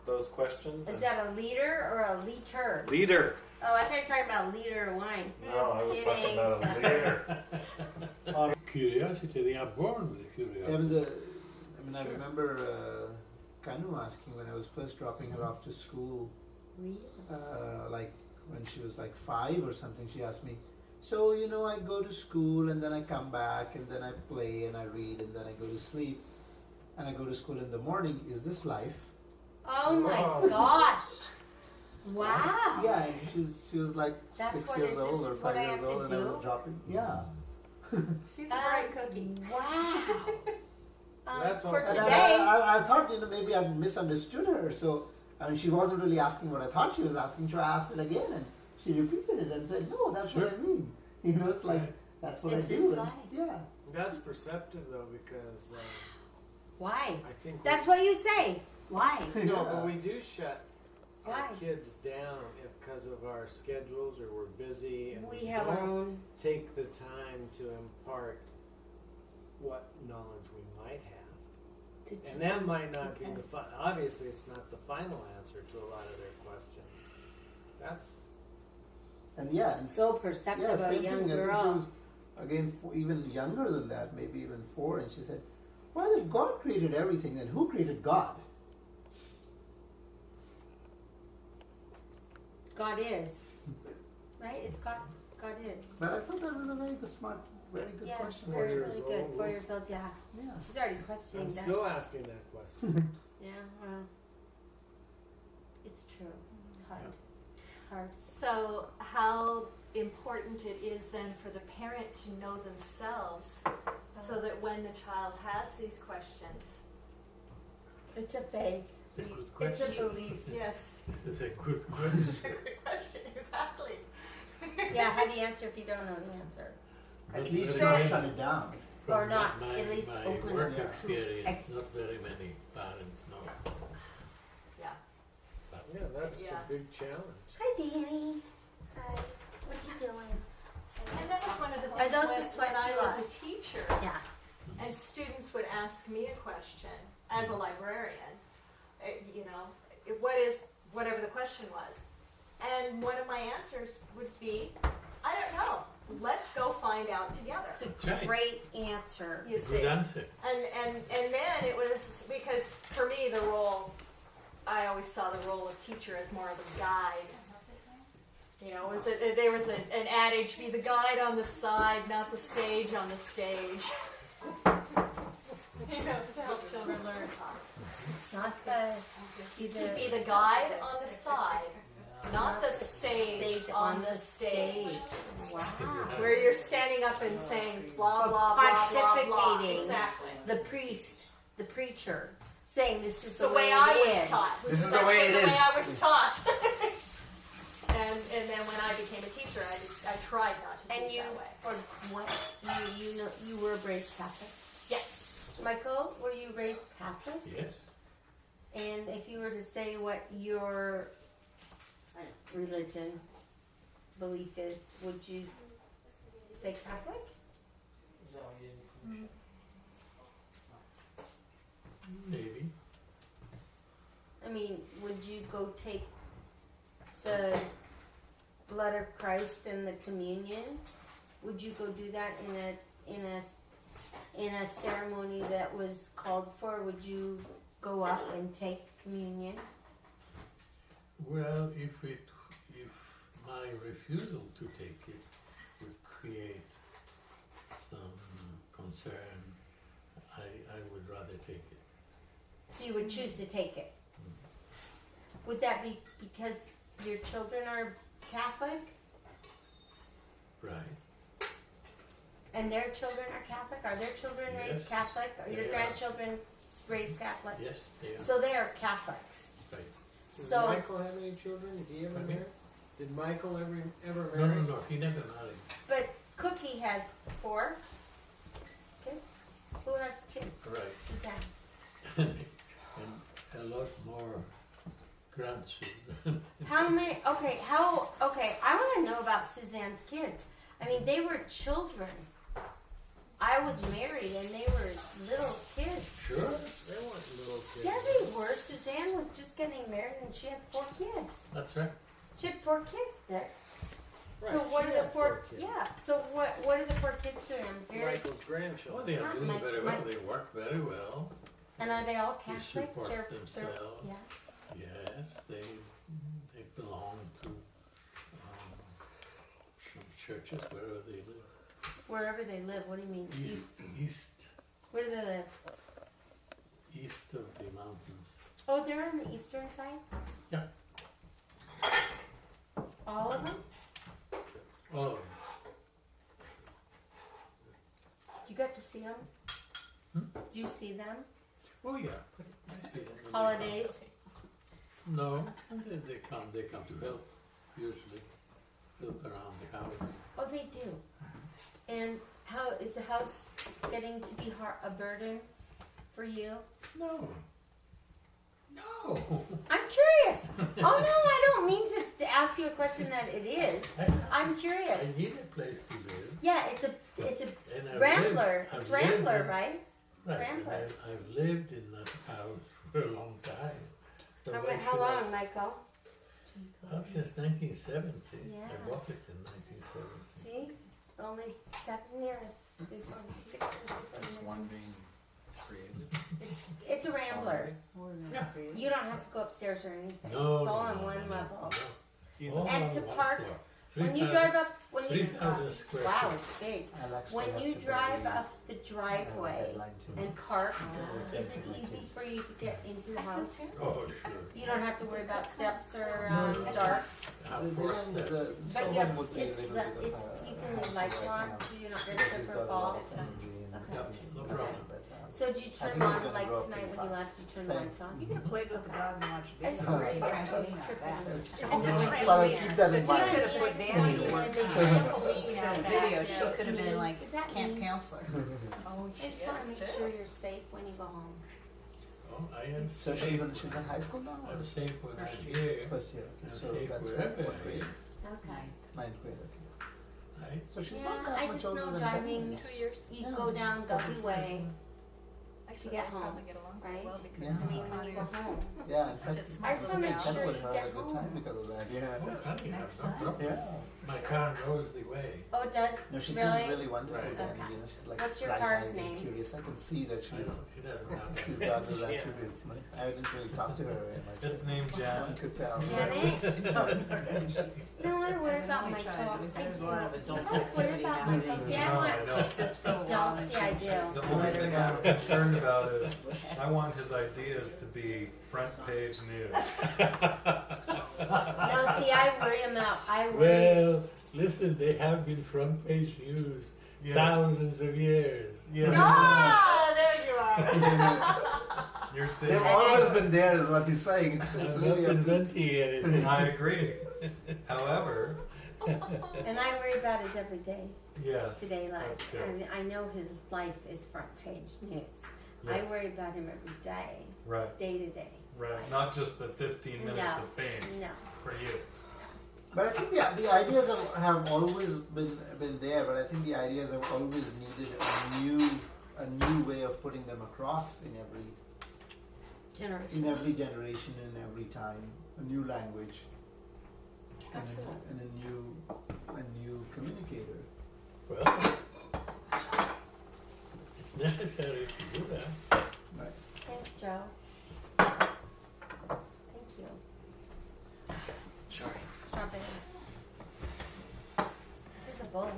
those questions. Is that a liter or a liter? Liter. Oh, I thought you were talking about a liter of wine. No, I was talking about a liter. Curiosity, they are born with curiosity. I remember Kanu asking when I was first dropping her off to school, like when she was like 5 or something, she asked me, so, you know, I go to school and then I come back and then I play and I read and then I go to sleep and I go to school in the morning. Is this life? Oh my gosh. Wow. Yeah, and she was like That's 6 years old or 5 years old and I was dropping. Yeah. She's a bright cookie. Wow. That's for awesome. today. I thought, you know, maybe I misunderstood her. So, I mean, she wasn't really asking what I thought she was asking. So I asked it again and she repeated it and said, no, that's what I mean. You know, it's like, that's what I do. And, yeah. That's perceptive though, because why? I think that's what you say. Why? No, but we do shut our Why? kids down because of our schedules, or we're busy, and We have our own. take the time to impart what knowledge we might have. And that might not be the obviously it's not the final answer to a lot of their questions. That's And yeah, and so perceptive of a same young thing. I think girl. she was, again, even younger than that, maybe even 4, and she said, well, if God created everything, then who created God? God is. Right? It's God. God is. But I thought that was a very good, smart, very good Yeah, question. very, 4 years really good. old. 4 years old, yeah. Yeah. She's already questioning I'm that. still asking that question. Yeah, well, it's true. It's hard. Hard. So how important it is then for the parent to know themselves so that when the child has these questions, It's a faith. It's a good It's a question. belief. yes, This is a good question. it's a good question, exactly. Yeah, how do you answer if you don't know the answer? At least Very not many- shut it down. Or from not, my, at least my open work up to experience, not very many parents know. Yeah. Yeah, that's Yeah. the big challenge. Hi, Danny. Hi. What you doing? And that was one of the Are things those when, the sweat when I you was like? a teacher Yeah. and students would ask me a question as a librarian, you know, what is, whatever the question was. And one of my answers would be, I don't know. Let's go find out together. It's a That's right. great answer. You see. Good answer. And then it was, because for me the role, I always saw the role of teacher as more of a guide. You know, there was an adage, be the guide on the side, not the sage on the stage. You know, to help children learn. Not the, Be the guide on the side, not the sage on the stage. Wow. Where you're standing up and saying blah, blah, blah, blah, blah. Pontificating. Exactly. The priest, the preacher, saying this is The the way I it was is. taught. This is the way it The is. way I was taught. and then when I became a teacher, I tried not to And teach you, that way. for what, you know, you were raised Catholic. Yes. Michael, were you raised Catholic? Yes. And if you were to say what your religion belief is, would you say Catholic? Maybe. I mean, would you go take the blood of Christ and the communion? Would you go do that in a ceremony that was called for? Would you go up and take communion? Well, if my refusal to take it would create some concern, I would rather take it. So you would choose to take it. Would that be because your children are Catholic Right. and their children are Catholic? Are their children raised Yes, Catholic? Are your they are. grandchildren raised Catholic? Yes, they are. So they are Catholics. Right. Did So- Michael have any children? Did he ever Pardon me? marry? Did Michael ever No, marry? no, he never married. But Cookie has 4 kids. Who has kids? Right. Suzanne. And a lot more grandchildren. How many? Okay, I want to know about Suzanne's kids. I mean, they were children. I was married and they were little kids. Sure. They weren't little kids. Yeah, they were. Suzanne was just getting married and she had 4 kids. That's right. She had 4 kids, Dick. Right, So what she are the had 4? kids. Yeah. So what are the 4 kids doing? I'm very. Michael's Well, grandchildren. they are Not doing my- very my- well. They work very well. And are they all They Catholic? support They're themselves. yeah. Yes, they belong to some churches wherever they live. Wherever they live. What do you mean? East Where do they live? east of the mountains. Oh, they're on the eastern side. Yeah. All of them? Oh, You got to see them? Hmm? Do you see them? oh yeah. I see them when they Holidays? come. No, they come to help, usually. Help around the house. Oh, they do. And how is the house getting to be a burden for you? No. No. I'm curious. Oh no, I don't mean to ask you a question that it is. I'm curious. I need a place to live. Yeah, it's a And I've Rambler. lived- It's I've lived Rambler, in- right? Right, and Rambler. I've lived in that house for a long time. So why How should I- long, Michael? Oh, since 1970. Yeah. I bought it in 1970. See, only 7 years before 6 years before. Is one being created? It's a Rambler. Yeah. You don't have to go upstairs or anything. No, It's all no, on no, one no, level. no. All And on to one park- floor. When you 3,000 drive up, when you 3,000 square wow, feet. it's big. I'll actually When have you to drive bury up the driveway and park, is it easy for you to get into the house? Oh, sure. You don't have to worry about steps or No, dark. Have four steps. But yeah, it's you can leave lights on so you're not gonna trip or fall. Yep, no problem. So do you turn them on like tonight when you left? You turn the lights on? You can play with the dog and watch I just videos. worry about Trampoline tripping. out back. And then Well, I'll keep that in Do you know mind. what I mean? I just want you to make sure. Trampoline out video. She could have been like Is that camp mean? counselor. Oh, I just want to make sure you're safe when you go home. Oh, I am So safe. she's in high school now? I'm safe when I'm here. First year. I'm Okay. So safe that's wherever what I grade? am. Okay. Ninth grade. Okay. Right? So she's Yeah, not that I much just older know than driving- Becky. 2 years. You Yeah, go it's down probably Guppy Way, Actually, get they'd home, probably get along right? well because Yeah. I mean, when you go home. Yeah, in fact, Just I just wanna make Ken sure would you have get a good home. time because of that. Yeah. Oh, honey, Next no problem. Yeah. My car knows the way. Oh, it does? No, she Really? seems really wonderful. Right. Dan, Okay. you know, she's like What's your bright-eyed car's and name? Curious. I can see that I she's don't, he doesn't have that. she's got those Yeah. attributes. Like, I didn't really talk to her very much. It's named One Jan. could tell. Janet? No, I worry As an about only my child, dog. there's- I there's do. a lot of You adult guys worry activity about now. my dogs. See, I No, want. I know. She sits for a while Don't, and see, I she- do. The only thing I'm concerned about is I want his ideas to be front page news. No, see, I worry about, I worry. Well, listen, they have been front page news Yeah. thousands of years. Yeah. Ah, there you are. You're They've saying always been there, is what he's saying. It's I'm not really a inventing anything. I agree. However, And I worry about his everyday, yes. today life. That's good. I mean, I know his life is front page news. I Yes. worry about him every day, Right, day to day. right. Not just the 15 minutes No. of fame No. for you. But I think the ideas have always been there. But I think the ideas have always needed a new way of putting them across in Generation. every generation, in every time, a new language, Absolutely. and a new communicator. Well, it's necessary to do that. Right. Thanks, Joe. Thank you. Sorry. Strawberries. Here's a bowl.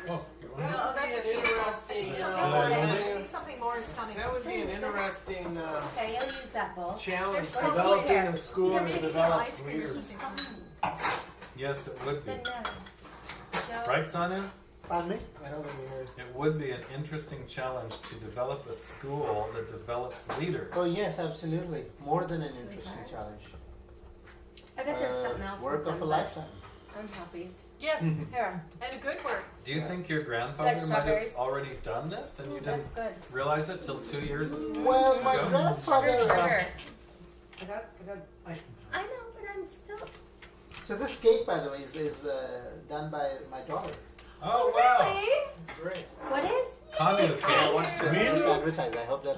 Oh, you want Well, that's that'd a be an cute interesting. I think something more is coming. That would be an interesting Okay, I'll use that bowl. challenge, There's coffee developing here. a school You that can maybe some develops ice cream or leaders. something. Yes, it would be. Then no. Joe. Right, Sonia? Pardon me? I don't think we heard. It would be an interesting challenge to develop a school that develops leaders. Oh yes, absolutely. More than an interesting challenge. I bet there's something else. Work with of a them, lifetime. but I'm happy. Yes, here, and a good work. Do you think your grandfather Like might strawberries? have already done this and you Ooh, didn't that's good. realize it till 2 years? Well, my Go. grandfather. Sugar. I got ice cream. I know, but I'm still. So this cake, by the way, is done by my daughter. Oh, wow. Really? Great. What is? Kanu I cake. wanted to Really? advertise. I hope that.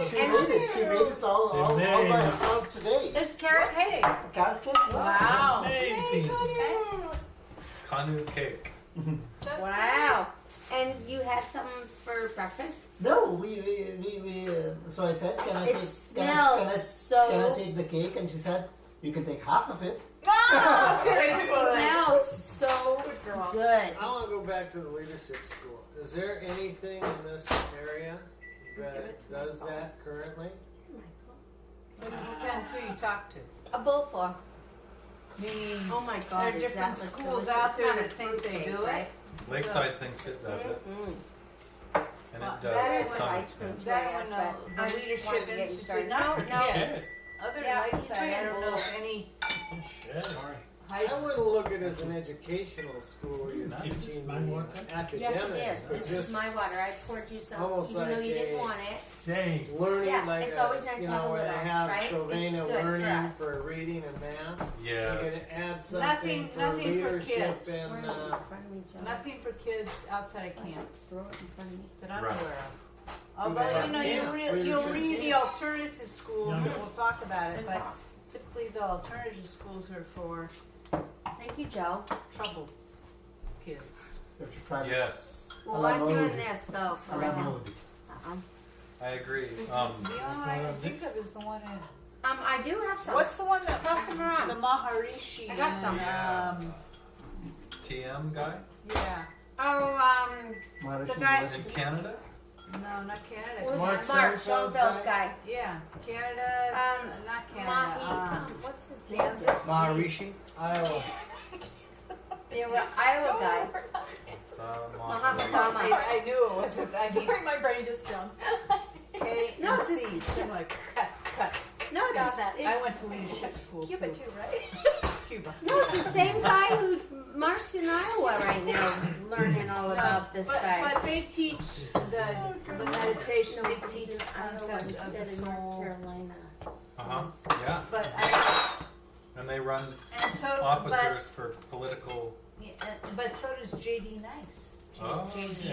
She And- made it. She made it all by Amazing. herself today. There's carrot cake. Carrot cake? Wow. Amazing. Kanu cake. Wow. And you had something for breakfast? No, we so I said, can I It take smells can I so take the cake? And she said, you can take half of it. It smells so good. I want to go back to the leadership school. Is there anything in this area that does that currently? It depends who you talk to. A bowl for. I mean, Oh my there god, are is different that schools delicious? out It's there not a that think fruit they cake, do it. right? Lakeside thinks it does it, and Well, it Better does to with some ice cream extent. That yes, one, but the I just Leadership wanted to get you Institute, started. not for No, kids. Other Yeah, than he's Lakeside, I drinking don't know both. if any Shit. high I school. wouldn't look at it as an educational school where you're Nice. teaching My water? academics. Yes, it is. but This is just my water. I poured you some, Almost even though like you didn't a- want it. Dang. learning Yeah, like it's a, always nice you to have know, a when I little, have right? It's Sylvania good for learning us. for reading and math. You're Yes. gonna add something Nothing- for nothing for leadership kids. and Throw it in front of me, Joe. Nothing for kids outside of camps Throw it in front of me. that I'm Right. aware of. Although, Yeah. you know, Yeah. you'll read the Yeah. alternative schools, Yeah. and we'll talk about it, It's but off. typically the alternative schools are for Thank you, Joe. troubled kids. You have to try this. Yes, Well, I'm doing this though. For right now. I agree. The only one I can think of is the one in. I do have some. What's the one that Pass them around. the Maharishi? I got some. TM guy Yeah. Oh, Maharishi The guy- in University. Canada. No, not Canada. who's Mark Mark Schoenfeld's Schoenfeld's guy? guy. Yeah, Canada. Not Canada. Mahi, what's his name? Kansas. Maharishi, Iowa. They were Iowa guy. Mohammed. Muhammad I knew it wasn't. Sorry, my brain just jumped. K No, and it's C. just- Similar. Cut. No, it's Got the- that. I went to leadership school Cuba too. too, right? Cuba. No, it's the same guy who Mark's in Iowa right now, who's learning all about this guy. But they teach the meditation. They teach Iowa concept of the instead of North soul. Carolina. Yeah, But and they run and so officers for political. but so does JD Nice. Oh, JD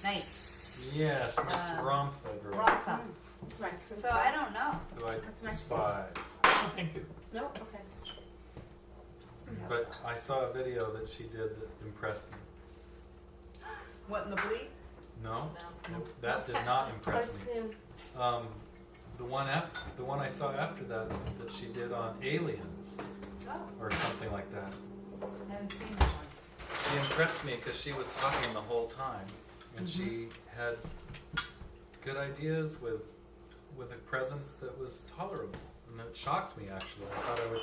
yeah. Nice. Yes, Miss Romford. Rothko. That's right. So I don't know. Who I That's my despise. Oh, thank you. No, okay. But I saw a video that she did that impressed me. What in the bleed? No, that did not impress Ice me. cream. The one I saw after that she did on aliens Oh, or something like that. I haven't seen that one. She impressed me because she was talking the whole time, and she had good ideas with a presence that was tolerable, and it shocked me actually. I thought I would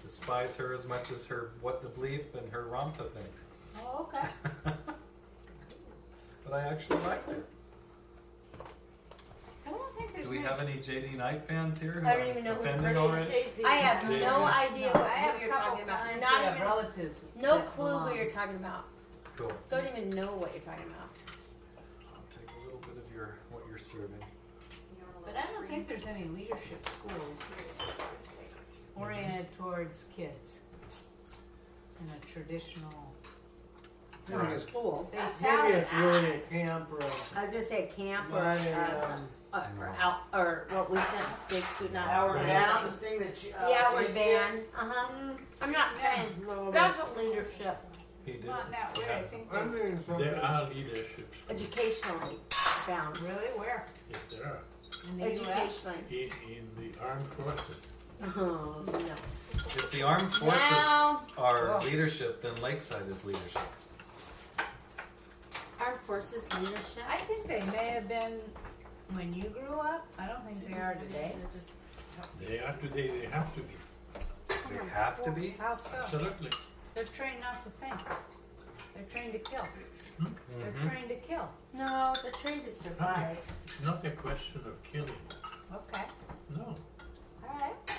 despise her as much as her what the bleep and her Ramtha thing. Oh, okay. But I actually liked her. I don't think there's Do we have any JD Knight fans here who I don't I'm even know who offending Bernie already? I have Jay-Z. no idea No, what, I have who a you're couple talking about. clients Not who have even, relatives. no that clue belong. who you're talking about. Cool. Don't even know what you're talking about. I'll take a little bit of what you're serving. But I don't think there's any leadership schools oriented towards kids in a traditional. Right. School. They Maybe it's really a camp or I was gonna say a camp or, a, or out, or what we sent big student out. Outward or Bound. something. The thing that you, The outward band. I'm not saying No, that's what leadership, He did. Not in that way. I think I'm they- thinking something. There are leaderships. educationally bound. really where Yes, there are. in the U.S. Educationally. In the armed forces. Oh, no. If the armed forces Now, are leadership, then Lakeside is leadership. armed forces leadership. I think they may have been when you grew up. I don't think they are today. They are today, they have to be. They have to be. How so? Absolutely. They're trained not to think. They're trained to kill. Mhm. They're trained to kill. No, they're trained to survive. It's not a question of killing. Okay. No. All right.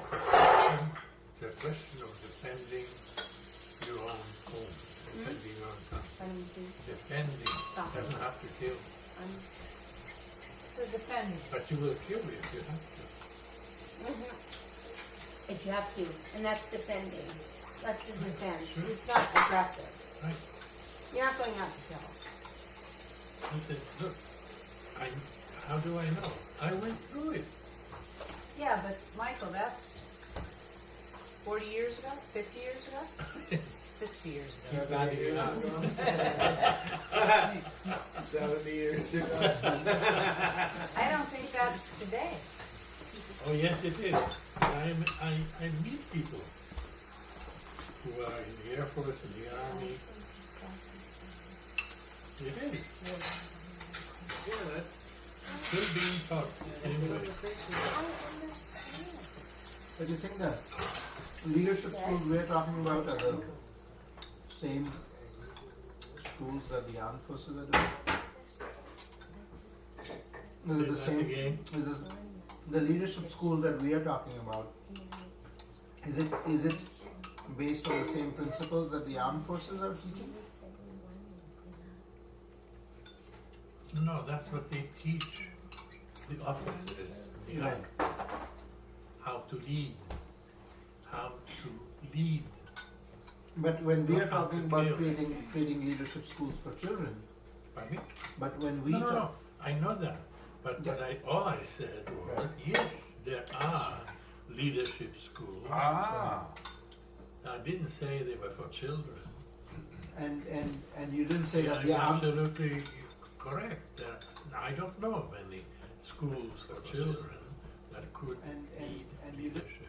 It's a question of defending your own home, defending your own country. Defending. Doesn't have to kill. So defend. But you will kill if you have to. If you have to, and that's defending. That's his defense. It's not aggressive. Right. You're not going out to kill. I said, look, how do I know? I went through it. Yeah, but Michael, that's 40 years ago, 50 years ago, 60 years ago. 70 years ago. 70 years ago. I don't think that's today. Oh yes, it is. I meet people who are in the Air Force and the Army. It is. Yeah, that's Still being taught anyway. So do you think the leadership schools we're talking about are the same schools that the armed forces are doing? Is it the Say that same? again. Is it the leadership school that we are talking about? Is it based on the same principles that the armed forces are teaching? No, that's what they teach the officers, the Right. how to lead, how to lead. But when we are Not how talking to about kill. creating leadership schools for children, Pardon me? but when we No, talk, I know that. But all I said was, yes, there are leadership schools. Ah. I didn't say they were for children. and you didn't say that the You're armed absolutely correct. I don't know of any schools for children that could And lead you did- leadership.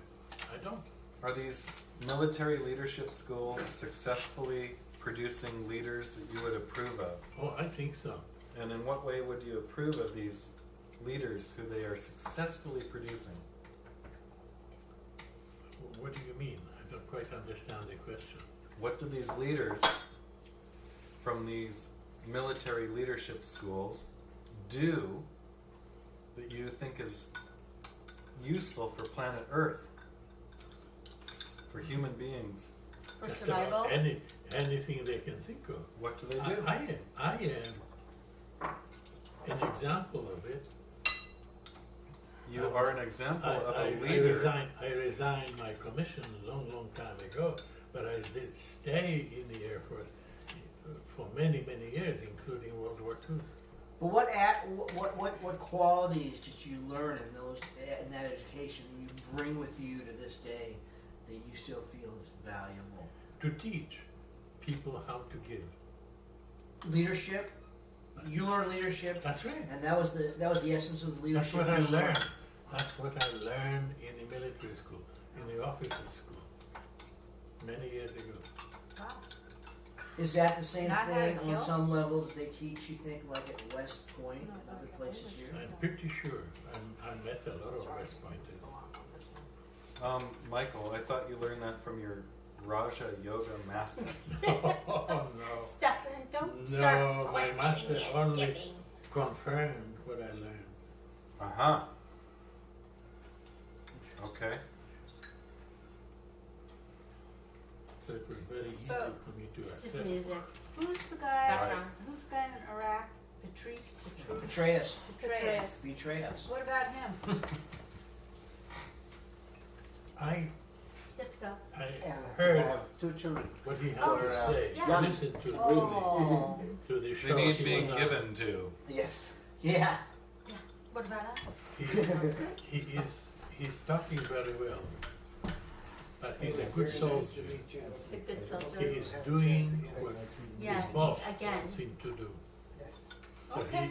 I don't. Are these military leadership schools successfully producing leaders that you would approve of? Oh, I think so. And in what way would you approve of these leaders who they are successfully producing? What do you mean? I don't quite understand the question. What do these leaders from these military leadership schools do that you think is useful for planet Earth, for human beings? For Just survival? about anything they can think of. What do they do? I am an example of it. You are an example of I a leader. resigned my commission a long time ago, but I did stay in the Air Force for many years, including World War II. But what qualities did you learn in that education that you bring with you to this day that you still feel is valuable? To teach people how to give. Leadership. You learned leadership, That's right. and that was the essence of the That's leadership. what I you learned. That's what I learned in the military school, in the officers' school, many years ago. Wow. Is that the same Not how thing to on kill? some level that they teach? You think like at West Point and other places here? I'm pretty sure. I met a lot of West Pointers. Michael, I thought you learned that from your Raja Yoga master. Oh no. Stefan, don't No, start my questioning master it, only- giving. Confirmed what I learned. Uh-huh. Okay. So it was very easy So, for me to It's just accept. music. Who's the guy? Background. Who's the guy in Iraq? Petraeus. Petraeus. Petraeus. Betray us. What about him? I Just go. I heard have two children. what he had Oh, to say. yeah. Listen to Oh. to the They show. need he being was on. given to. Yes. Yeah. What about us? He's talking very well, but he's a good Very nice to soldier. meet you. It's a good soldier. He is doing what Yeah, his boss again. wants him to do. So Okay.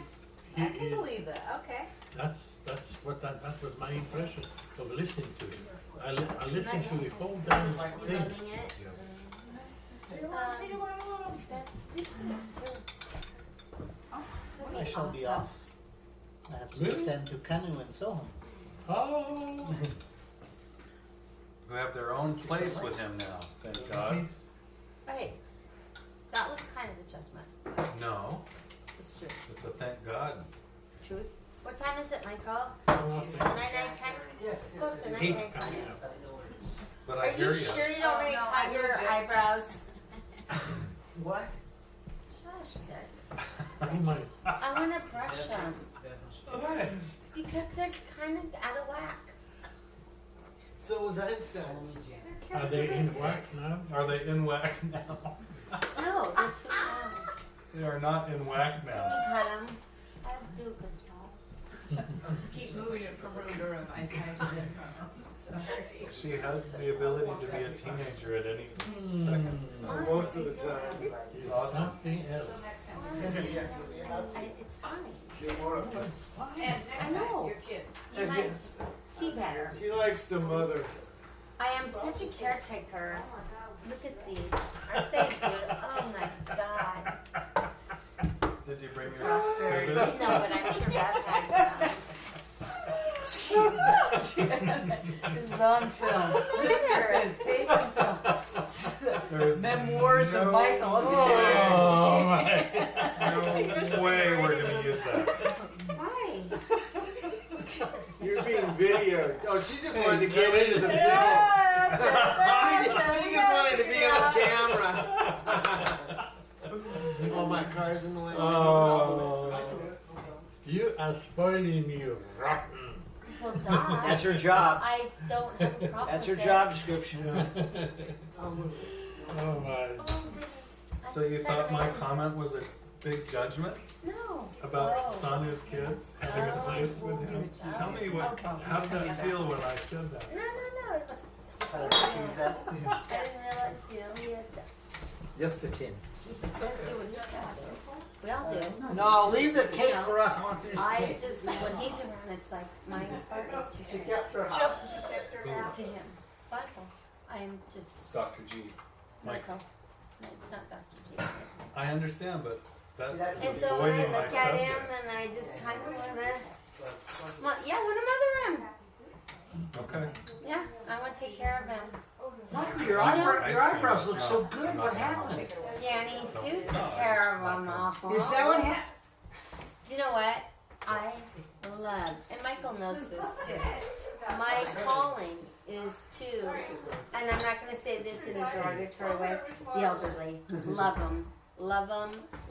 he I can is, believe that. Okay. that was my impression of listening to him. I listened to the whole damn thing. Loving it. I shall be off. I have to Really? attend to Kanu and Soham. Oh, Who have their own place with him now, thank God. Right. That was kind of a judgment. No, It's true. it's a thank God. Truth. What time is it, Michael? almost 9:10? Yes. Close to Eight. 9:10. But Are I hear you ya. sure you don't want to no, cut I your moved it. eyebrows? What? Shush, Dad. Oh my. I want to brush them Why? because they're kind of out of whack. So was Einstein's. Are they in whack now? Are they in whack now? No, they're too loud. They are not in whack Can now. you cut them? I do a good job. Keep moving it from room to room. I sorry. She has the ability to be a teenager at any second. Most of the time. It's something else. It's funny. And next know. time, your kids. You might see better. She likes to mother. I am such a caretaker. Look at these. Aren't they beautiful? Oh my God. Did you bring your scissors? No, but I'm sure Beth has This is on film. Tape and film. There's Memoirs of Michael. Oh my! No way we're gonna use that. Why? You're being videoed. Oh, she just wanted to get into the film. She just wanted to be on camera. Oh, my car's in the way. Oh, you are spoiling me, rotten. Well, duh. That's her job. I don't have a problem That's her with job description. Oh my. Oh, goodness. So you thought my comment was a big judgment No. about Sanu's kids having a place with him? Tell me what. How did that feel when I said that? No. It was, I didn't realize, he had Just the tin. we all do. No, leave the cake for us. I want to finish the I cake. just, when he's around, it's like my heart is just to him. Michael. I am just Dr. G. Michael. No, it's not Dr. G. I understand, but that And was so when I avoiding my look at him subject. and I just kind of want to, want to mother him. Okay. Yeah, I want to take care of him. Michael, your Ice eyebrows cream. look so No, good. I'm What not happened? Danny Sue took care of him awful. Is that what happened? Do you know what? I love, and Michael knows this too. My calling is to, and I'm not going to say this in a derogatory way, the elderly. Love them. Love them.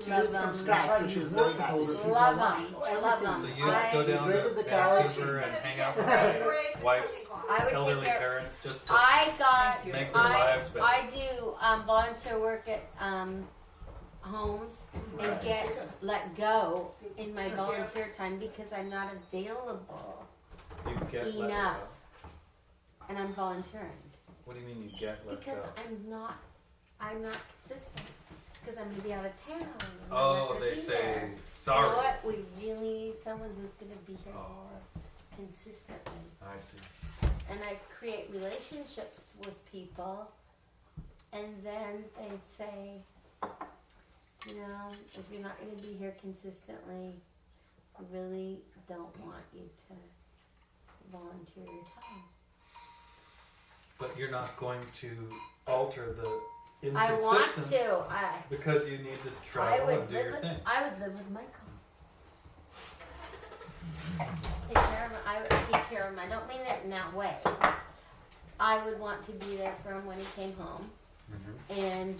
Love them. So she was working told us. Love them. Love them. So you go down to Vancouver and hang out with my wife's I would take elderly care. parents just to I got. make their lives better. I do volunteer work at homes and get let go in my volunteer time because I'm not available You get let enough, go. and I'm volunteering What do you mean you get let because go? I'm not consistent because I'm gonna be out of town. and I'm not Oh, gonna they be say there. sorry. You know what? We really need someone who's gonna be here more consistently. I see. And I create relationships with people, and then they say, you know, if you're not going to be here consistently, we really don't want you to volunteer your time. But you're not going to alter the I want inconsistent to. because you need to I travel would and do live your with. thing. I would live with Michael. Take care of him. I would take care of him. I don't mean it in that way. I would want to be there for him when he came home, and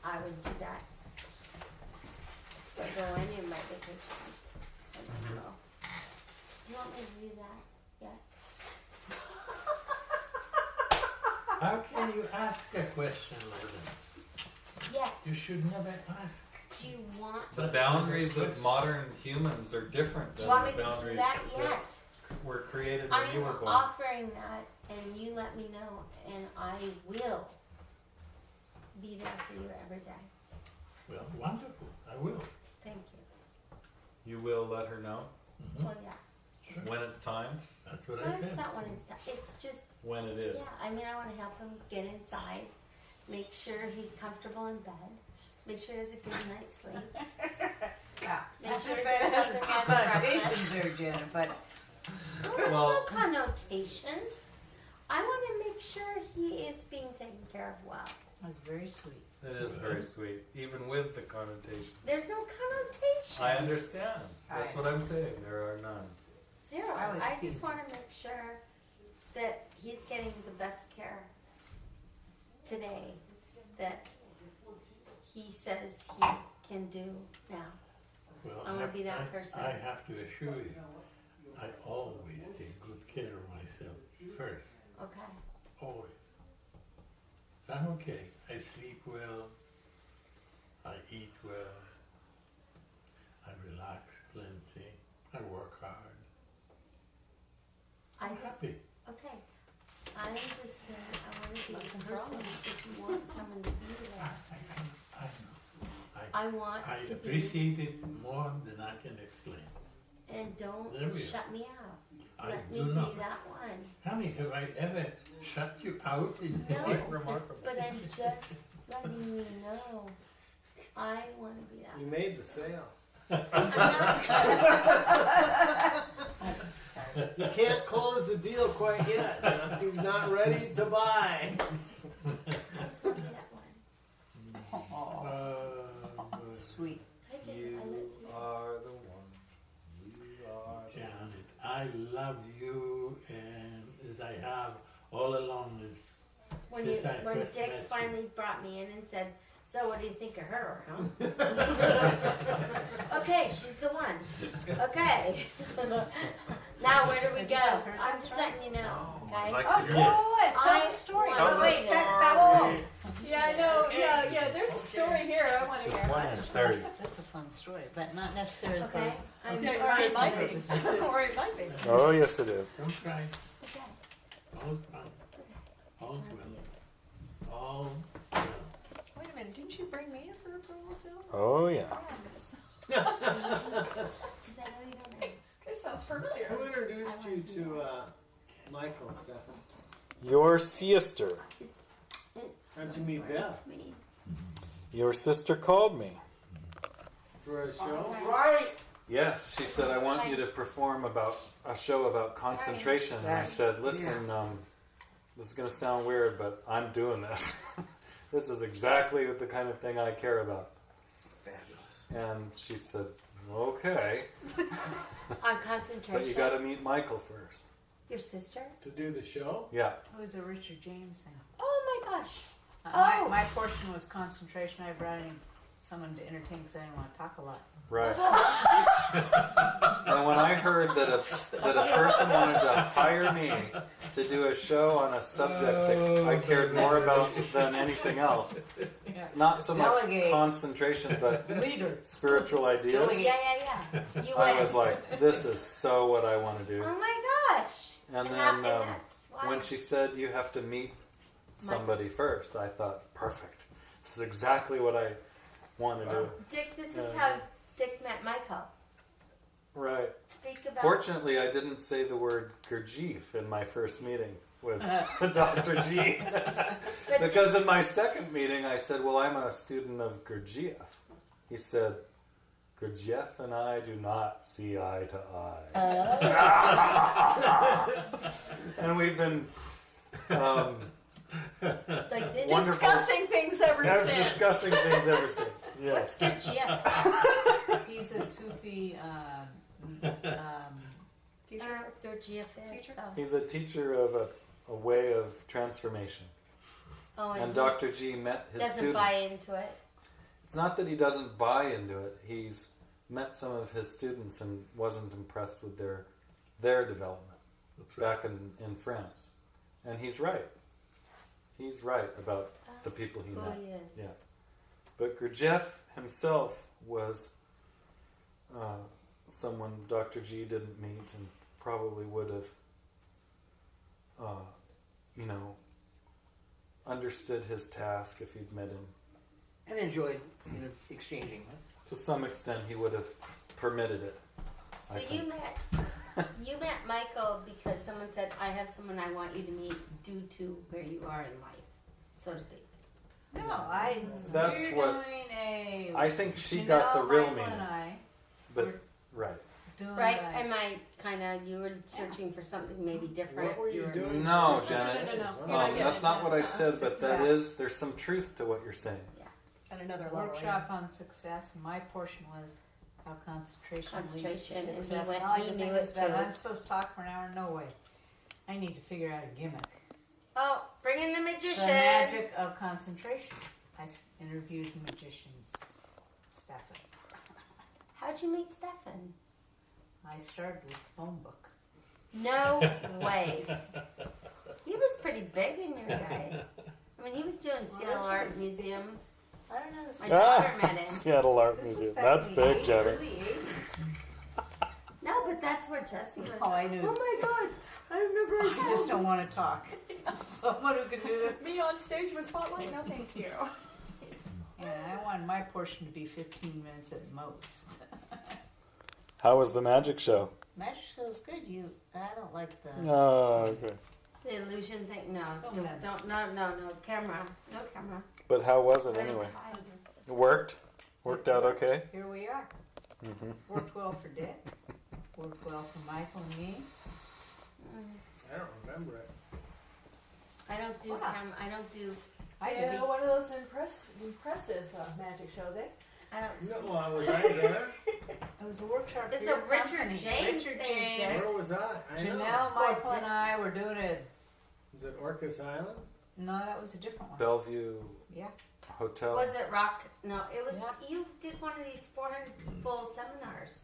I would do that. Or go any of my vacations. And then go. Do you want me to do that? Yeah. How can you ask a question like that? Yeah. You should never ask. Do you want? The boundaries of modern humans are different Do than you want me the to do boundaries that yet? were created when you I'm were born. offering that, and you let me know, and I will be there for you every day. Well, wonderful. I will. Thank you. You will let her know Well, yeah. Sure. when it's time, That's what No, I it's said. not when it's done. It's just, when it is. yeah, I mean, I want to help him get inside, make sure he's comfortable in bed, make sure he has a good night's sleep. Yeah. Make sure he That gets has up and has breakfast. connotations there, Janet, but There's Well- no connotations. I want to make sure he is being taken care of well. that's very sweet. It is very sweet, even with the connotation. There's no connotation. I understand. That's what I'm saying. There are none. Zero. I was I just teasing. want to make sure that he's getting the best care today that he says he can do now. Well, I wanna be that person. I have to assure you, I always take good care of myself first. Okay. always. So I'm okay. I sleep well, I eat well, I relax plenty, I work hard. I'm happy. Okay. I'm just saying I want to be a person if you want someone to be there. I know. I want I to be. appreciate it more than I can explain. And don't There we are. shut me out. I Let do me not. be that one. Honey, have I ever shut you out? No, Remarkable. but I'm just letting you know I want to be that You one. made the sale. I'm not. You can't close the deal quite yet. You know? He's not ready to buy. I just want to be that one. Sweet. I did. You I let you. are the one. You are the one. Janet, I love you, and as I have all along, When since I when first Dick met you. finally brought me in and said, "So what do you think of her, huh?" Okay, she's the one. Okay. Now where do we Have go? you guys heard I'm this just story? letting you know. Okay. I'd like Oh, to go hear ahead. Tell I the story. want- Tell the Wait, story. how long? Yeah, I know. Yeah. There's a story here. I want to Just hear. one That's a inch, fun, 30. that's a fun story, but not necessarily Okay. I'm Yeah, or already it might ready. be. Or it might be. Oh, yes, it is. don't cry. Okay. All's fine. All's It's not well. you. All well. Wait a minute. Didn't you bring me in for approval too? Oh, yeah. Because I know you don't ask. This sounds familiar. Who introduced you to Michael, Stefan? Your sister. How'd you meet Beth? It's me. Your sister called me. For a show? Okay. Right. Yes, she said, I want you to perform about a show about concentration. And I said, listen, this is going to sound weird, but I'm doing this. This is exactly the kind of thing I care about. Fabulous. And she said, okay, On concentration. but you got to meet Michael first. Your sister? To do the show? Yeah. It was a Richard James thing. Oh my gosh. My, my portion was concentration. I brought in someone to entertain because I didn't want to talk a lot. Right. And when I heard that a person wanted to hire me to do a show on a subject that I cared more about than anything else, Yeah. not so much Delegate. concentration, but Leader. spiritual ideas, Yeah. You I went. was like, this is so what I want to do. Oh my gosh. And and then that's why. when she said you have to meet somebody first, I thought, perfect. This is exactly what I want to do. Dick, this is how Dick met Michael. Right. Speak about. Fortunately, I didn't say the word Gurdjieff in my first meeting with Dr. G. But Because in my second meeting, I said, well, I'm a student of Gurdjieff. He said, Gurdjieff and I do not see eye to eye. And we've been like this. wonderful. Discussing things ever since. Discussing things ever since. What's Yes. good, yeah. He's a Sufi. Their GFS. Future? So. He's a teacher of a way of transformation. Oh, And he Dr. G met his doesn't students. buy into it. It's not that he doesn't buy into it. He's met some of his students and wasn't impressed with their development back in France. And he's right. He's right about the people he Who met. he is. Yeah. But Gurdjieff himself was someone Dr. G didn't meet and probably would have, understood his task if he'd met him. And enjoyed exchanging with. To some extent, he would have permitted it. So I you think. met Michael because someone said, I have someone I want you to meet due to where you are in life, so to speak. No, I. That's we're what- doing a. I think she Janelle, got the real Michael meaning. And I But, right. doing Right? a- Am I kind of, you were searching for something maybe different? What were you doing? No, No, Janet. no, no, no. You're not getting That's it, not what I Janet. said, but that Success. is, there's some truth to what you're saying. At another level. workshop on success. And my portion was how concentration leads to Concentration, and he success. went- All I he could knew think it is that too. I'm supposed to talk for an hour. No way. I need to figure out a gimmick. Oh, bring in the The magician. magic of concentration. I interviewed magicians. Stefan. How'd you meet Stefan? I started with phone book. No way. You was pretty big in your day. I mean, he was doing Seattle Art Museum. I don't know. This My daughter met him. Seattle Art This was Museum. back That's in the big, Jenny. early 80s. No, but that's where Jesse was. Oh, I knew. Oh my God! I remember. I just don't want to talk. Someone who can do that. Me on stage with Spotlight? No, thank you. Yeah, I wanted my portion to be 15 minutes at most. How was the magic show? Magic show's good. I don't like the. Oh, okay. The illusion thing. No, Oh, no, no. don't. No camera. No camera. But how was it Let him anyway? hide. It worked? Worked out okay? Here we are. Mm-hmm. Worked well for Dick. Worked well for Michael and me. I don't remember it. I don't do Wow. I don't do. I Yeah, did. one of those impressive magic show there. I don't. No, see. was I there? It was a workshop. It's for your a Richard company. James Richard thing, James. Dick. Where was I? I know. Janelle, Michael, and I were doing it. Is it Orcas Island? No, that was a different one. Bellevue Yeah. Hotel. Was it rock? No, it was. Yeah. You did one of these 400 people seminars.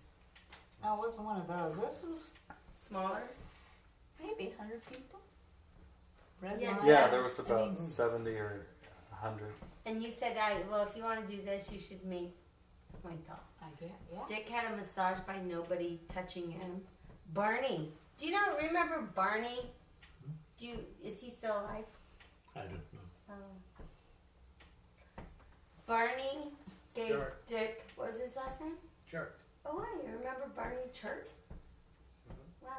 No, it wasn't one of those. This was Smaller. maybe 100 people. Red Yeah. line. Yeah, there was I about mean, 70 or 100. And you said, well, if you want to do this, you should meet Michael. I get, yeah. Dick had a massage by nobody touching him. Barney. Do you remember Barney? Is he still alive? I don't know. Oh. Barney gave Sure. Dick, what was his last name? Sure. Oh, wow, you remember Barney Churt? Wow.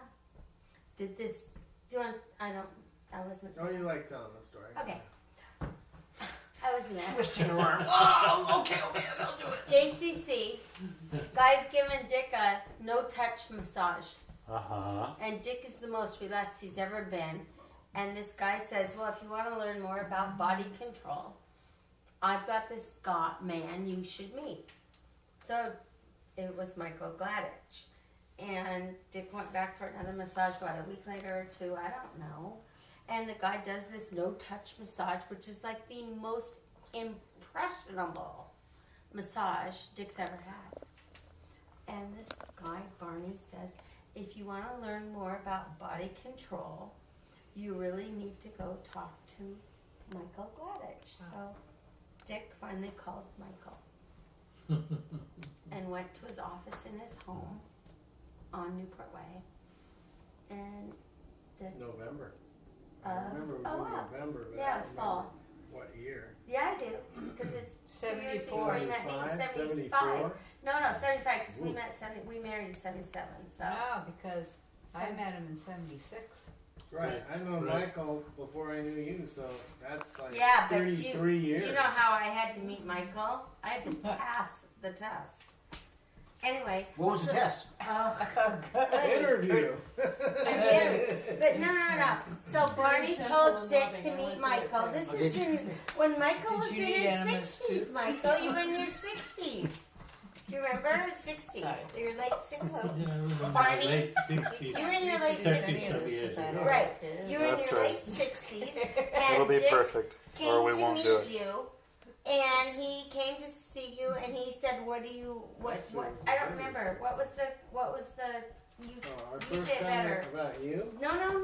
Did this, I wasn't Oh, you like telling the story. Okay. I wasn't there. Twisting your arm. Oh, okay, I'll do it. JCC, guy's giving Dick a no-touch massage. Uh-huh. And Dick is the most relaxed he's ever been. And this guy says, well, if you want to learn more about body control, I've got this man you should meet. So it was Michael Gladych. And Dick went back for another massage, a week later or two, I don't know. And the guy does this no-touch massage, which is like the most impressionable massage Dick's ever had. And this guy, Barney, says, if you want to learn more about body control, you really need to go talk to Michael Gladych. So Dick finally called Michael and went to his office in his home on Newport Way. And Dick, November. I remember it was in wow. November. But Yeah, I it's don't fall. remember What year? Yeah, I do, because it's 2 years 74. before we met me in 75. 74? No, 75, because Ooh. we married in 77, so. No, because I Seven- met him in 76. Right. I know Right. Michael before I knew you, so that's like Yeah, but 33 years. do you know how I had to meet Michael? I had to pass the test. Anyway. What was the test? Interview. But no. So Barney told Dick to meet Michael. This is when Michael Did was you in need his enemas 60s, too? Michael. You were in your 60s. Do you remember? 60s. Sorry. Your late 60s. Yeah, I remember Barney? the late 60s. You were in your late 30 60s. some years ago. Right. You were in That's your right. late 60s. It'll And be Dick perfect. came Or we to won't meet do it. you. And he came to see you, and he said, "What do you? What? I don't remember. What was the? You, Oh, our you first say it time better. about you? No, not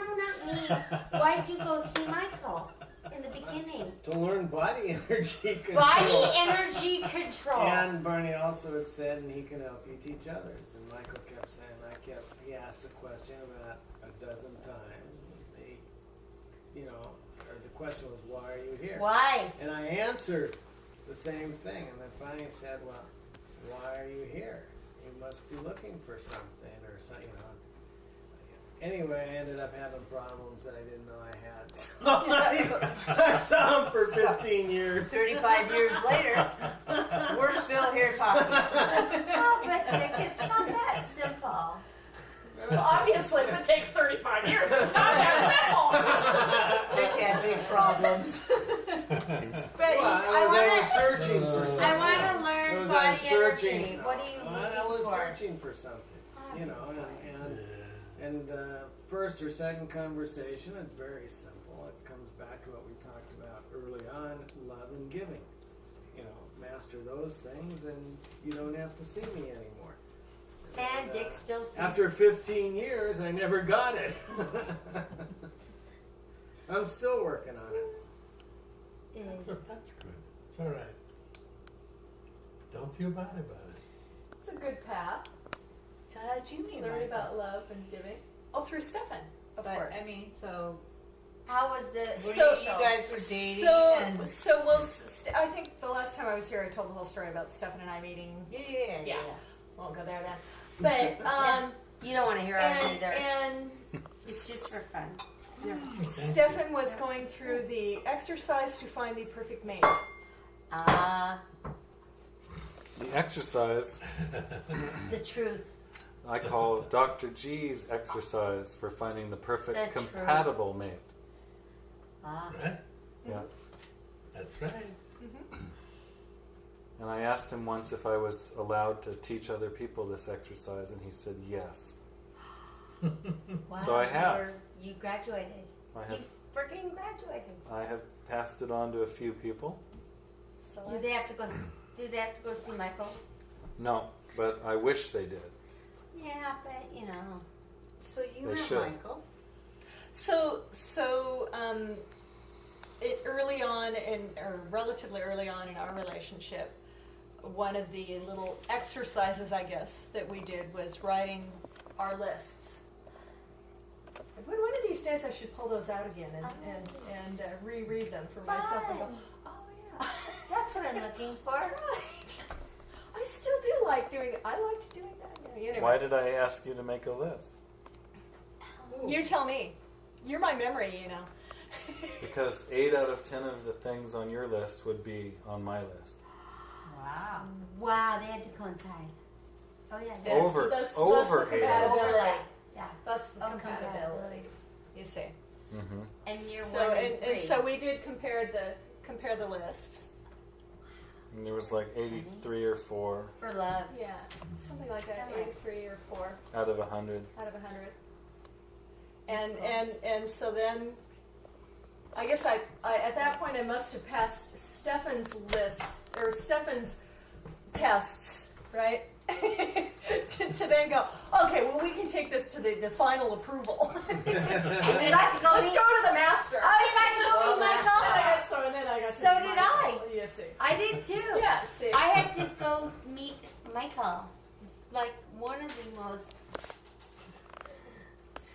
me. Why'd you go see Michael in the beginning? To learn body energy control. Body energy control. And Barney also had said, and he can help you teach others. And Michael kept saying, he asked the question about a dozen times. And or the question was, why are you here? Why? And I answered the same thing. And then finally said, well, why are you here? You must be looking for something or something, Anyway, I ended up having problems that I didn't know I had. So I saw him for 15 years. 35 years later, we're still here talking. Oh, but Dick, it's not that simple. Well, obviously, if it takes 35 years, it's not that simple. Dick had big problems. But I was searching for something. I want to learn Was body I searching? energy. What are you looking I was for? searching for something, and first or second conversation, it's very simple. It comes back to what we talked about early on, love and giving. Master those things, and you don't have to see me anymore. And Dick still says. After 15 years, I never got it. I'm still working on it. That's good. It's all right. Don't feel bad about it. It's a good path. So how'd you meet Learn Michael? about love and giving. Oh, through Stefan, of But course. I mean, so How was the you guys were dating So, and so we'll. I think the last time I was here, I told the whole story about Stefan and I meeting. yeah. Won't go there then. But You don't want to hear ours and, either. and It's just for fun. Stefan was going through the exercise to find the perfect mate. The exercise The truth. I call Dr. G's exercise for finding the perfect The compatible mate. Right? Yeah. That's right. And I asked him once if I was allowed to teach other people this exercise, and he said yes. Wow, So I have. You graduated. I You have. freaking graduated. I have passed it on to a few people. So Do they have to go? Do they have to go see Michael? No, but I wish they did. Yeah, but you know. So you They met should. Michael. So it early on or relatively early on in our relationship, one of the little exercises, I guess, that we did was writing our lists. One of these days, I should pull those out again and reread them for myself and go, Fun. oh yeah, That's what I'm looking for. that's right. I still do like doing it. I liked doing that. Yeah, anyway. Why did I ask you to make a list? You tell me. You're my memory, you know. Because 8 out of 10 of the things on your list would be on my list. Wow. Wow, they had to coincide. Oh yeah. Yes, Over- thus over the 8 out of 10. compatibility. Overlap. Yeah. Thus the Oh, compatibility. compatibility. You see. Mm-hmm. And you're So one and three. and so we did compare the lists. And there was like 83 or 4 for love. Yeah, something like that. Kinda like- 83 or 4 out of 100. out of 100. And so then, I guess I at that point I must have passed Stefan's list or Stefan's tests, right? to then go, okay, well we can take this to the final approval. And you got to go Let's meet. go to the master. Oh, you got to go meet Michael. And then I got to So meet did Michael. I. You see. I did too. Yeah, see. I had to go meet Michael. It's like one of the most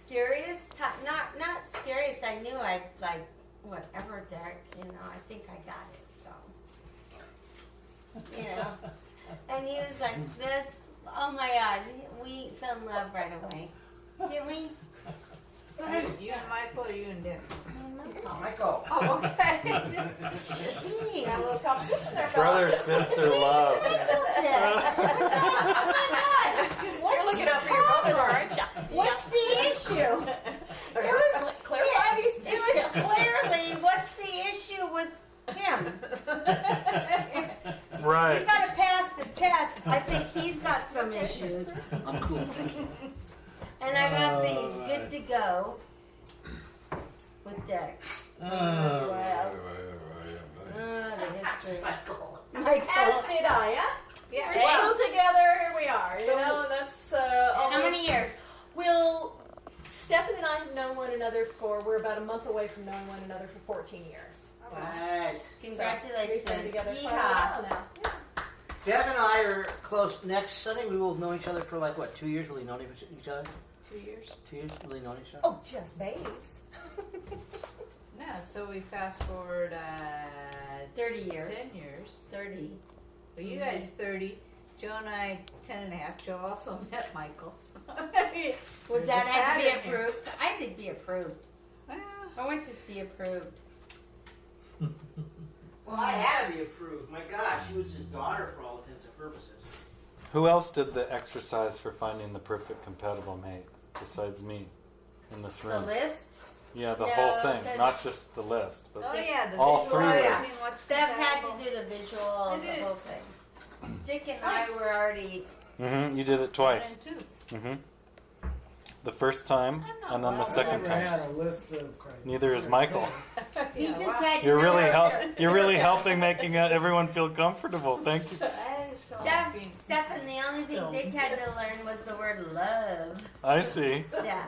scariest time. Not scariest. I knew I'd like whatever, Derek. You know, I think I got it. So, you know. And he was like this. Oh my God, we fell in love right away, didn't we? You and Michael or you and Dick? Michael. Michael. Oh, okay. Got a little competition there, fella. Brother, sister, love. Oh my God! You're looking out for your brother, aren't you? What's the issue? It was Clarify these It was clearly what's the issue with him? Right. He's got to pass the test. I think he's got some issues. I'm cool, thank you. And I got the good to go with Dick. The history. Michael. Michael. As did I, yeah? Yeah. We're still together, here we are. You know, that's How many almost- years? Stefan and I have known one another we're about a month away from knowing one another for 14 years. Right. Congratulations. So we've been together quite a Yeehaw. while now. Yeah. Deb and I are close. Next Sunday, we will have known each other for like, what, 2 years? Really known each other? 2 years? 2 years? Really known each other? Oh, just babes. No, so we fast forward 30 years. 10 years. 30. Well, you guys 30. Joe and I 10 and a half. Joe also met Michael. Was There's that a had to be pattern here. approved? I did be approved. Well, I went to be approved. Well, I had to be approved. My God, she was his daughter for all intents and purposes. Who else did the exercise for finding the perfect compatible mate besides me in this The room? list? Yeah, the No, whole thing, that's- not just the list. But oh yeah, the All visual three of us. seeing what's Steph had compatible. to do the visual of the did. whole thing. Dick and Nice. I were already. You did it twice. And two. The first time I'm and not then the well. second Never time. had a list of criteria. Neither is Michael. He Yeah, just wow. had to You're know really her- you're really helping making everyone feel comfortable. Thank you. Steph, the only thing Dick had to learn was the word love. I see. Yeah.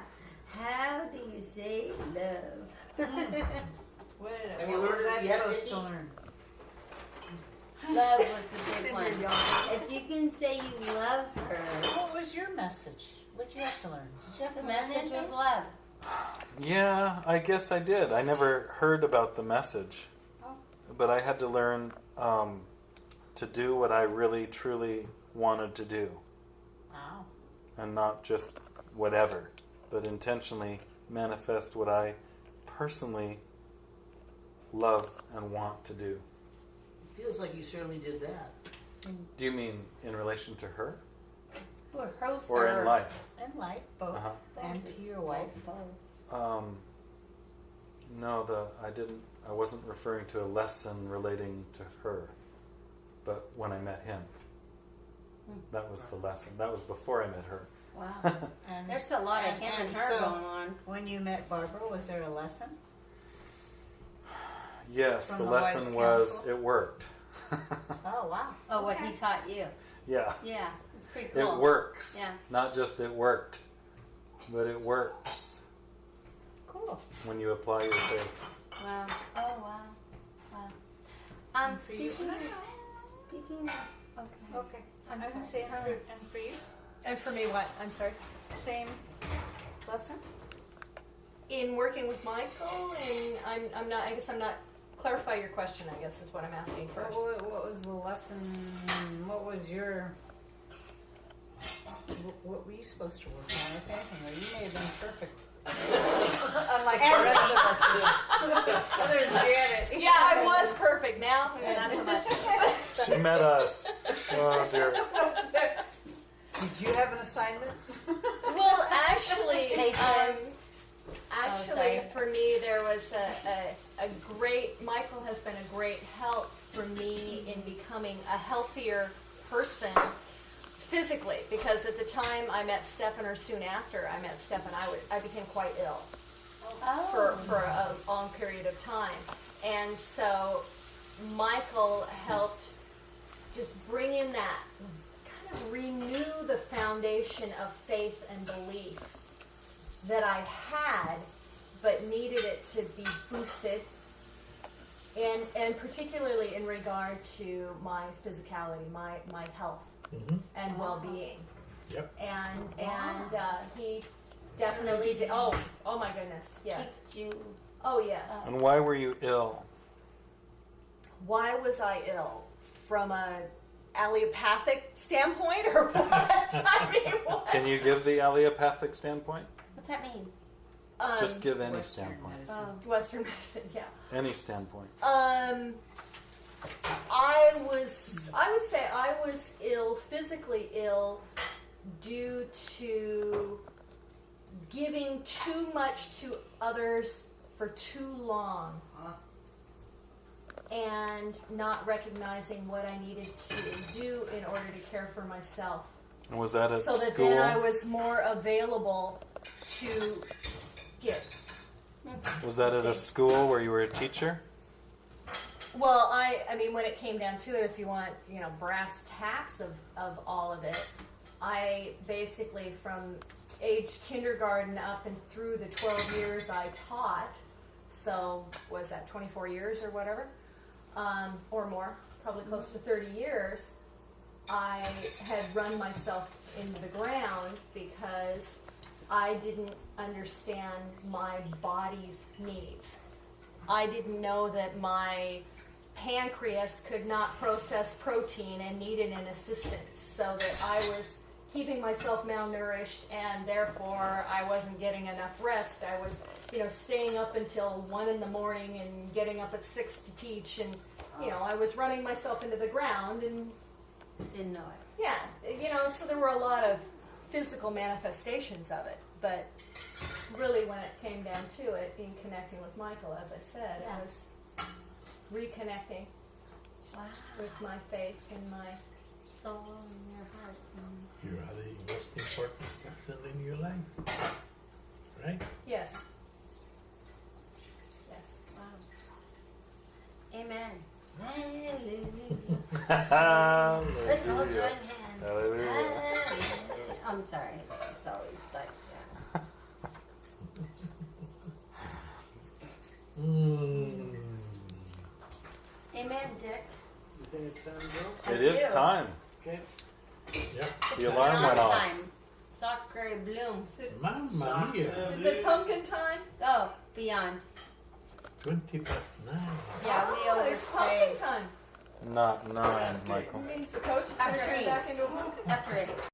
How do you say love? What, Have you what learned was I it yet, supposed to Nikki? learn? Love was the big one. If you can say you love her, What was your message? What'd you have to learn? Did you have the to learn message was anything? love. Yeah, I guess I did. I never heard about the message, Oh. but I had to learn to do what I really, truly wanted to do, Wow. and not just whatever, but intentionally manifest what I personally love and want to do. Feels like you certainly did that. Do you mean in relation to her Or host or her. in life? In life, both. Uh-huh. And to your wife. No, I wasn't referring to a lesson relating to her, but when I met him. That was the lesson. That was before I met her. Wow. And There's a lot of him and her so, going on. when you met Barbara, was there a lesson? Yes, From the the lesson wise was counsel? it worked. Oh, wow. Oh, what he taught you. Yeah, Yeah, it's pretty cool. it works. Yeah. Not just it worked, but it works Cool. when you apply your faith. Wow. Oh, wow. Wow. And for you? Speaking of, okay. Okay. I'm I was sorry. saying and for you? And for me, what? I'm sorry. Same lesson? In working with Michael, and I'm not. I guess I'm not. Clarify your question. I guess is what I'm asking first. What was the lesson? What was your... What were you supposed to work on, if anything? Or you may have been perfect. Unlike the rest of us. Others get it. Yeah, I was perfect. Now, not so much. She met us. Oh dear. Did you have an assignment? Well, actually, Patience. actually, for me, there was a great. Michael has been a great help for me in becoming a healthier person physically. Because at the time I met Stefan, or soon after I met Stefan, I became quite ill for a long period of time, and so Michael helped just bring in that. Renew the foundation of faith and belief that I had, but needed it to be boosted, and particularly in regard to my physicality, my health and well-being. Yep. And he definitely did. Oh my goodness, yes. Keeps you. Oh yes. And why were you ill? Why was I ill? From a allopathic standpoint, or what? I mean, what? Can you give the allopathic standpoint? What's that mean? Just give any Western standpoint. medicine. Western medicine, yeah. Any standpoint. I would say I was ill, physically ill, due to giving too much to others for too long. And not recognizing what I needed to do in order to care for myself. And was that at So that school? then I was more available to give. Was that at a school where you were a teacher? Well, I mean, when it came down to it, if you want, brass tacks of all of it, I basically, from age kindergarten up and through the 12 years I taught, so was that 24 years or whatever? Or more, probably close to 30 years, I had run myself into the ground because I didn't understand my body's needs. I didn't know that my pancreas could not process protein and needed an assistance, so that I was keeping myself malnourished, and therefore I wasn't getting enough rest. I was, staying up until 1 in the morning and getting up at 6 to teach, and I was running myself into the ground, and Didn't know it. yeah, so there were a lot of physical manifestations of it, but really when it came down to it, in connecting with Michael, as I said, Yeah. it was reconnecting with my faith and my Soul in your heart. You are the most important person in your life. Right? yes. Yes. Wow. Amen. Hallelujah. Hallelujah. Let's all join hands. Hallelujah. Hallelujah. I'm sorry. It's always like that. think it's time to go? It is time. Okay. Yeah. The alarm went off. Time. Sacre bloom. Mamma mia. Is it pumpkin time? Oh, beyond. 9:20. Yeah, we Oh, it's pumpkin overstayed. time. Not 9, Michael. Means the coach is going to After turn eight. back into a pumpkin. After 8.